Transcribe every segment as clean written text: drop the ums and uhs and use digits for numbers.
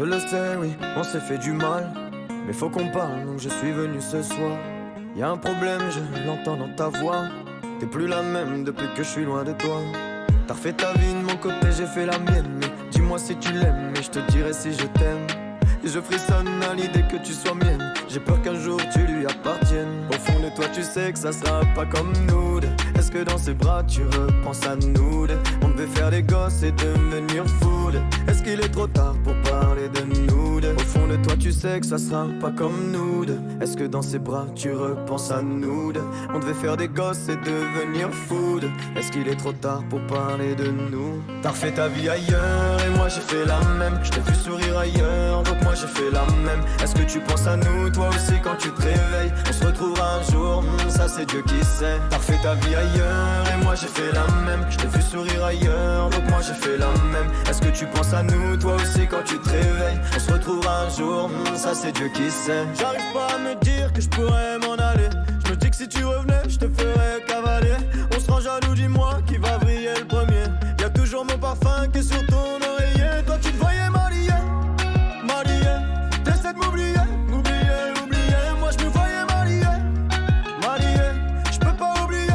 Je le sais, oui, on s'est fait du mal, mais faut qu'on parle, donc je suis venu ce soir. Y'a un problème, je l'entends dans ta voix. T'es plus la même depuis que je suis loin de toi. T'as refait ta vie de mon côté, j'ai fait la mienne. Mais dis-moi si tu l'aimes, et je te dirai si je t'aime. Et je frissonne à l'idée que tu sois mienne. J'ai peur qu'un jour tu lui appartiennes. Au fond de toi tu sais que ça sera pas comme nous deux. Est-ce que dans ses bras tu repenses à nous deux? On devait faire des gosses et devenir fous deux. Est-ce qu'il est trop tard pour parler de nous deux? Au fond de toi tu sais que ça sera pas comme nous deux. Est-ce que dans ses bras tu repenses à nous deux? On devait faire des gosses et devenir fous deux. Est-ce qu'il est trop tard pour parler de nous? T'as refait ta vie ailleurs et moi j'ai fait la même. Je t'ai vu sourire ailleurs donc moi j'ai fait la même. Est-ce que tu penses à nous toi aussi quand tu te réveilles? On se retrouvera un jour, ça c'est Dieu qui sait. T'as refait ta vie ailleurs et moi j'ai fait la même. Je t'ai vu sourire ailleurs donc moi j'ai fait la même. Est-ce que tu penses à nous toi aussi quand tu te réveilles? On se retrouvera un jour, ça c'est Dieu qui sait. J'arrive pas à me dire que je pourrais m'en aller. Je me dis que si tu revenais je te ferais cavaler. On se rend jaloux, dis-moi qui va vriller le premier. Y'a toujours mon parfum qui est sur ton oreiller. Toi tu te voyais m'allier. T'essaies de m'oublier, oublier. Moi je me voyais m'allier. Je peux pas oublier.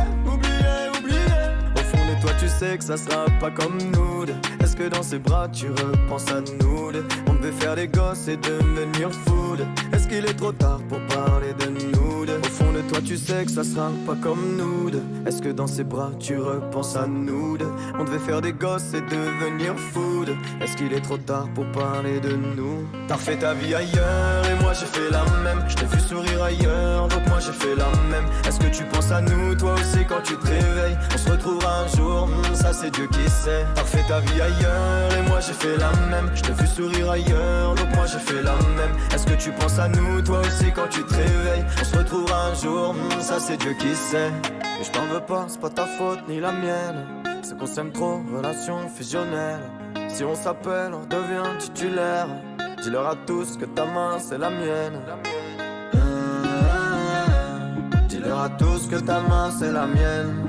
Au fond de toi tu sais que ça sera pas comme nous deux. Est-ce que dans ses bras tu repenses à nous deux? On devait faire des gosses et devenir fous deux. Est-ce qu'il est trop tard pour parler de nous deux? Au fond de toi tu sais que ça sera pas comme nous deux. Est-ce que dans ses bras tu repenses à nous deux? On devait faire des gosses et devenir fous deux. Est-ce qu'il est trop tard pour parler de nous? T'as refait ta vie ailleurs et moi j'ai fait la même. Je t'ai vu sourire ailleurs donc moi j'ai fait la même. Est-ce que tu penses à nous toi aussi quand tu te réveilles? On se retrouvera un jour, ça c'est Dieu qui sait. T'as refait ta vie ailleurs et moi j'ai fait la même. Je t'ai vu sourire ailleurs donc moi j'ai fait la même. Est-ce que tu penses à nous toi aussi quand tu te réveilles? On se retrouvera un jour, ça c'est Dieu qui sait. Et je t'en veux pas, c'est pas ta faute ni la mienne. C'est qu'on s'aime trop, relation fusionnelle. Si on s'appelle, on redevient titulaire. Dis-leur à tous que ta main c'est la mienne. Dis-leur à tous que ta main c'est la mienne.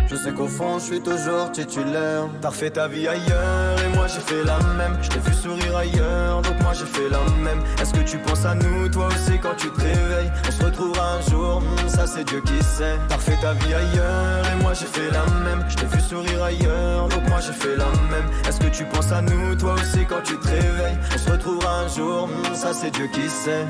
Je sais qu'au fond je suis toujours titulaire. T'as refait ta vie ailleurs et moi j'ai fait la même. Je t'ai vu sourire ailleurs donc moi j'ai fait la même. Est-ce que tu penses à nous toi aussi quand tu te réveilles? On se retrouvera un jour, ça c'est Dieu qui sait. T'as refait ta vie ailleurs et moi j'ai fait la même. Je t'ai vu sourire ailleurs donc moi j'ai fait la même. Est-ce que tu penses à nous toi aussi quand tu te réveilles? On se retrouvera un jour, ça c'est Dieu qui sait.